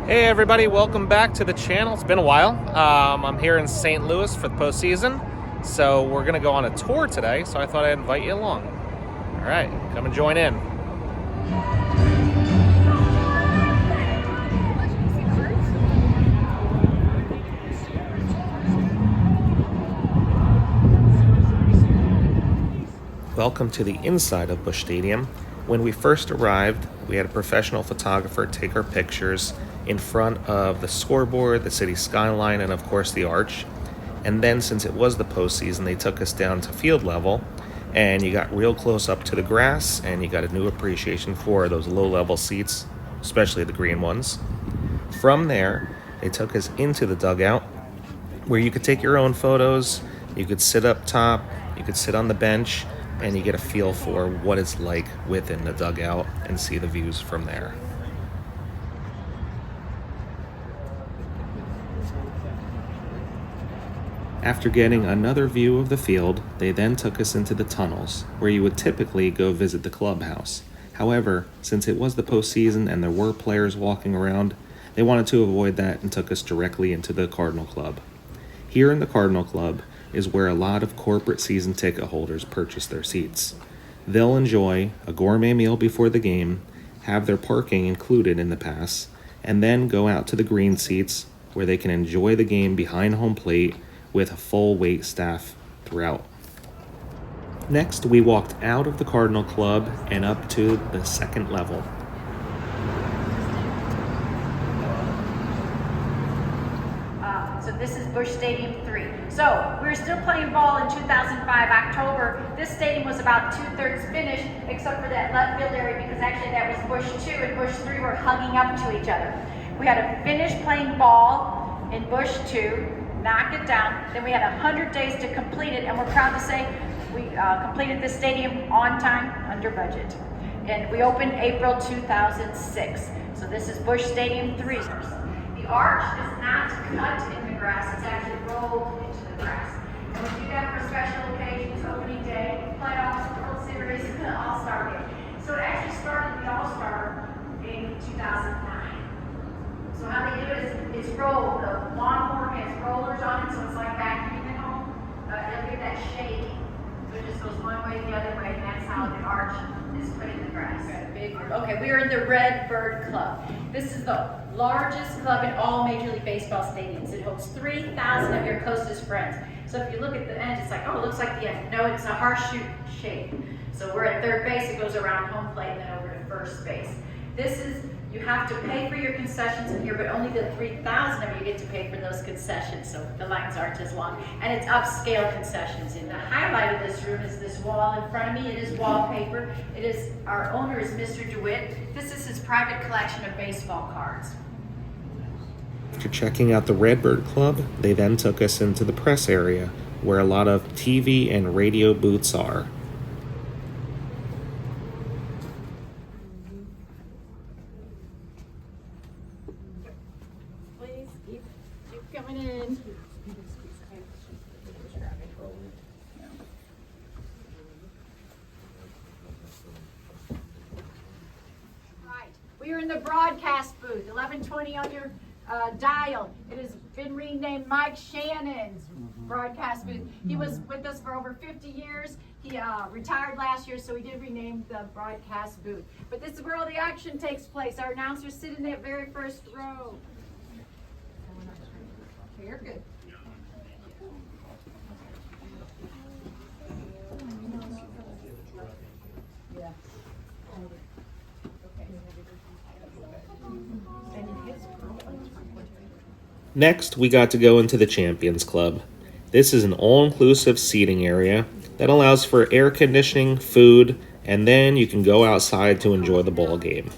Hey everybody, welcome back to the channel. It's been a while. I'm here in St. Louis for the postseason, so we're going to go on a tour today, so I thought I'd invite you along. All right, come and join in. Welcome to the inside of Busch Stadium. When we first arrived, we had a professional photographer take our pictures in front of the scoreboard, the city skyline, and of course the arch. And then since it was the postseason, they took us down to field level, and you got real close up to the grass, and you got a new appreciation for those low-level seats, especially the green ones. From there, they took us into the dugout, where you could take your own photos, you could sit up top, you could sit on the bench, and you get a feel for what it's like within the dugout and see the views from there. After getting another view of the field, they then took us into the tunnels, where you would typically go visit the clubhouse. However, since it was the postseason and there were players walking around, they wanted to avoid that and took us directly into the Cardinal Club. Here in the Cardinal Club is where a lot of corporate season ticket holders purchase their seats. They'll enjoy a gourmet meal before the game, have their parking included in the pass, and then go out to the green seats where they can enjoy the game behind home plate with a full wait staff throughout. Next, we walked out of the Cardinal Club and up to the second level. So this is Busch Stadium 3. So we were still playing ball in 2005 October. This stadium was about 2/3 finished, except for that left field area, because actually that was Busch 2 and Busch 3 were hugging up to each other. We had to finish playing ball in Busch 2, knock it down. Then we had 100 days to complete it, and we're proud to say we completed this stadium on time, under budget. And we opened April 2006. So this is Busch Stadium 3. The arch is not cut in the grass, it's actually rolled into the grass. And we do that for special occasions, opening day, playoffs, World Series, All-Star game. So it actually started the All-Star in 2009. So how they do it is it's rolled. The lawnmower has rollers on it, so it's like vacuuming at home. It'll get that shake. So it just goes one way, the other way, and that's how the arch is put in the grass. Okay, we are in the Red Bird Club. This is the largest club in all Major League Baseball stadiums. It holds 3,000 of your closest friends. So if you look at the end, it's like, oh, it looks like the end. No, it's a horseshoe shape. So we're at third base, it goes around home plate and then over to first base. This is, you have to pay for your concessions in here, but only the 3,000 of you get to pay for those concessions, so the lines aren't as long. And it's upscale concessions. And the highlight of this room is this wall in front of me. It is wallpaper. It is, our owner is Mr. DeWitt. This is his private collection of baseball cards. After checking out the Redbird Club, they then took us into the press area, where a lot of TV and radio booths are. Please keep coming in. Right, we are in the broadcast booth, 1120 on your dial. It has been renamed Mike Shannon's broadcast booth. He was with us for over 50 years. He retired last year, so we did rename the broadcast booth. But this is where all the action takes place. Our announcers sit in that very first row. Okay, you're good. Yeah. Next, we got to go into the Champions Club. This is an all-inclusive seating area that allows for air conditioning, food, and then you can go outside to enjoy the ball game.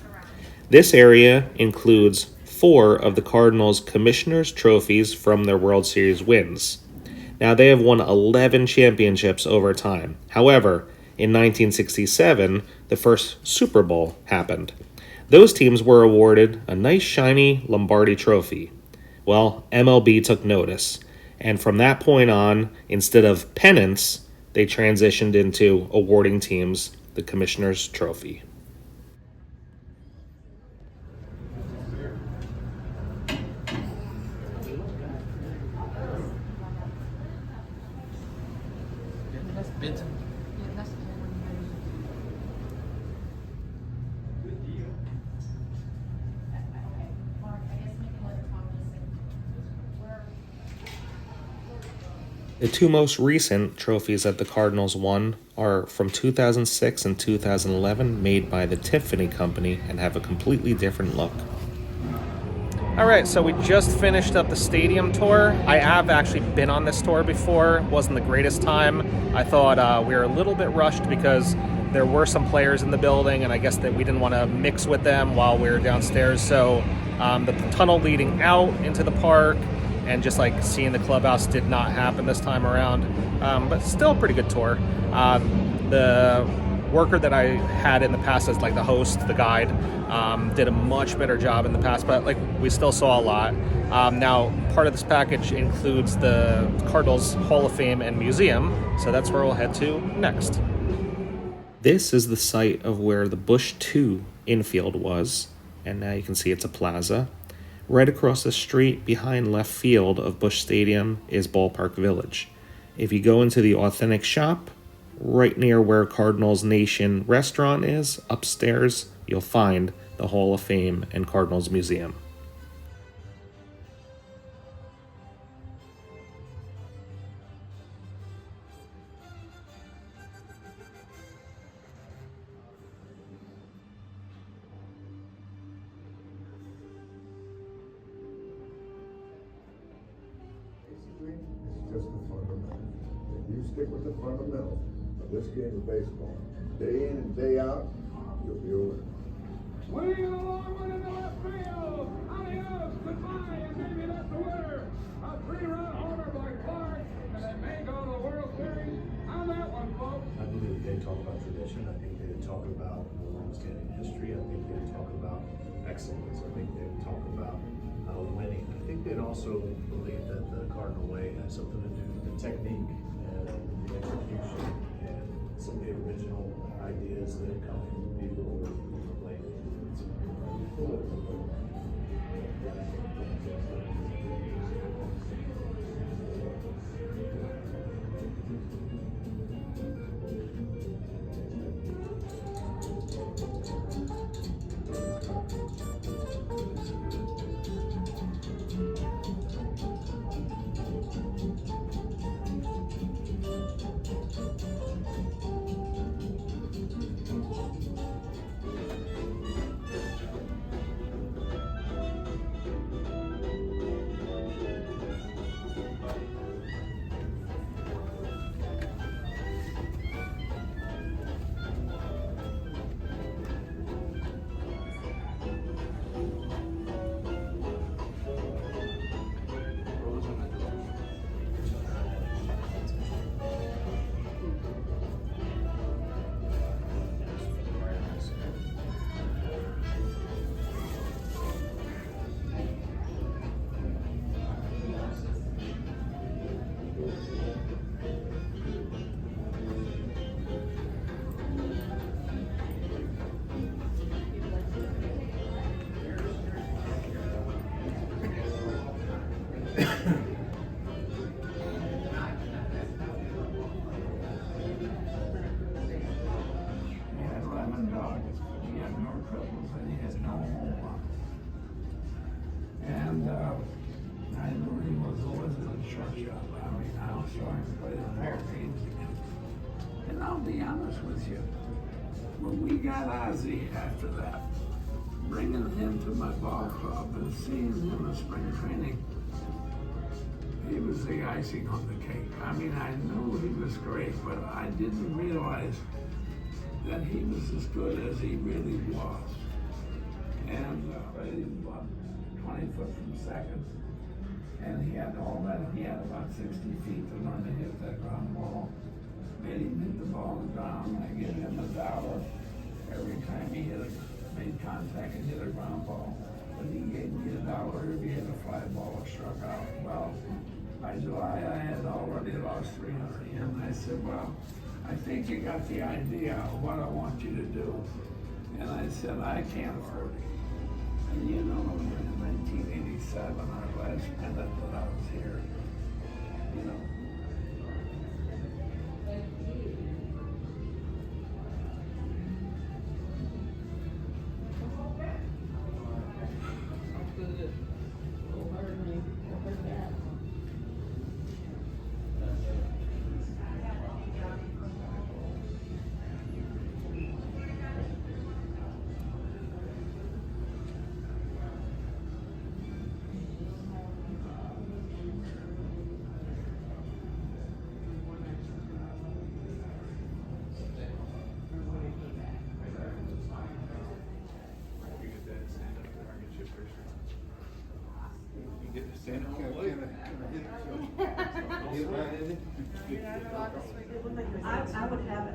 This area includes 4 of the Cardinals' Commissioner's trophies from their World Series wins. Now, they have won 11 championships over time. However, in 1967, the first Super Bowl happened. Those teams were awarded a nice shiny Lombardi trophy. Well, MLB took notice, and from that point on, instead of pennants, they transitioned into awarding teams the Commissioner's Trophy. It's The two most recent trophies that the Cardinals won are from 2006 and 2011, made by the Tiffany Company, and have a completely different look. All right, so we just finished up the stadium tour. I have actually been on this tour before. It wasn't the greatest time. I thought we were a little bit rushed because there were some players in the building, and I guess that we didn't want to mix with them while we were downstairs. So the tunnel leading out into the park and just like seeing the clubhouse did not happen this time around, but still a pretty good tour. The worker that I had in the past as like the host, the guide, did a much better job in the past, but like we still saw a lot. Now, part of this package includes the Cardinals Hall of Fame and Museum, so that's where we'll head to next. This is the site of where the Busch 2 infield was, and now you can see it's a plaza. Right across the street behind left field of Busch Stadium is Ballpark Village. If you go into the authentic shop, right near where Cardinals Nation restaurant is, upstairs, you'll find the Hall of Fame and Cardinals Museum. It's just the fundamentals. If you stick with the fundamentals of this game of baseball, day in and day out, you'll be a winner. Swinging along with it to left field. Adios, goodbye, and maybe that's the winner. A 3-run homer by Clark, and they may go to the World Series on that one, folks. I believe they talk about tradition. I think they talk about the long-standing history. I think they talk about excellence. I think they talk about winning. I think they'd also believe that the Cardinal way has something to do with the technique and the execution and some of the original ideas that come from people who are playing. I knew he was a wizard at shortstop. I mean, I was trying to play the fair games again. And I'll be honest with you, when we got Ozzy after that, bringing him to my ball club and seeing him in spring training, he was the icing on the cake. I mean, I knew he was great, but I didn't realize that he was as good as he really was. And he was about 20 foot from second. And he had all that, he had about 60 feet to learn to hit that ground ball. Made him hit the ball on the ground. I gave him $1 every time he made contact and hit a ground ball. But he gave me $1 if he hit a fly ball or struck out. Well, by July I had already lost 300. And I said, well, I think you got the idea of what I want you to do. And I said, I can't afford it. And you know, in 1987, our last pennant that I was here, you know, Can I hit it? I would have it.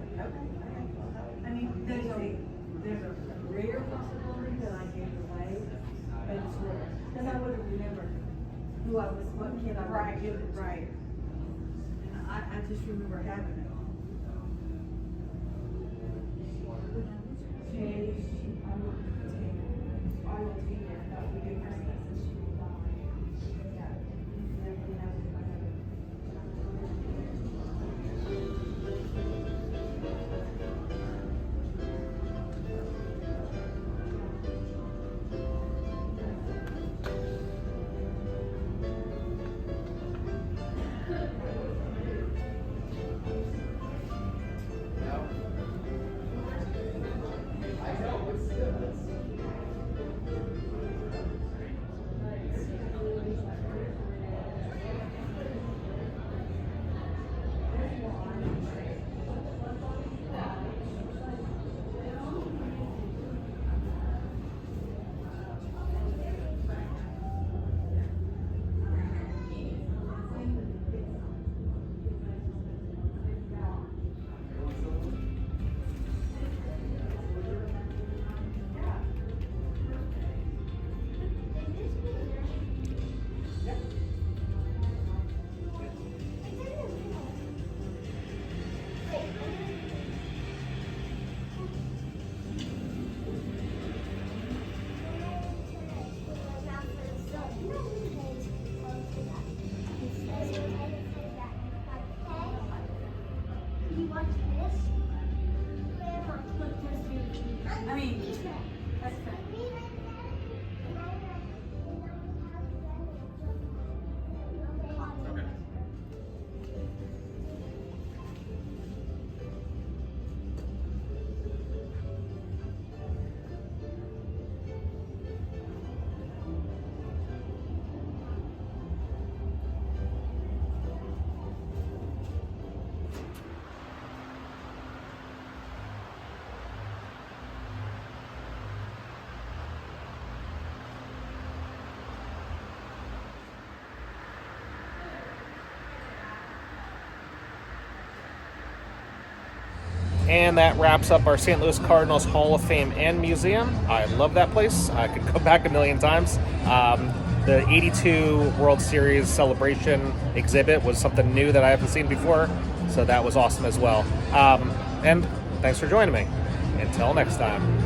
I mean, there's a rare possibility that I gave it away, but it's rare. Because I wouldn't remember who I was, what kid I would give it to. Right. And I just remember having it. I will be there. That would be nice. I mean, that's good. And that wraps up our St. Louis Cardinals Hall of Fame and Museum. I love that place. I could go back a million times. The 82 World Series celebration exhibit was something new that I haven't seen before, so that was awesome as well. And thanks for joining me. Until next time.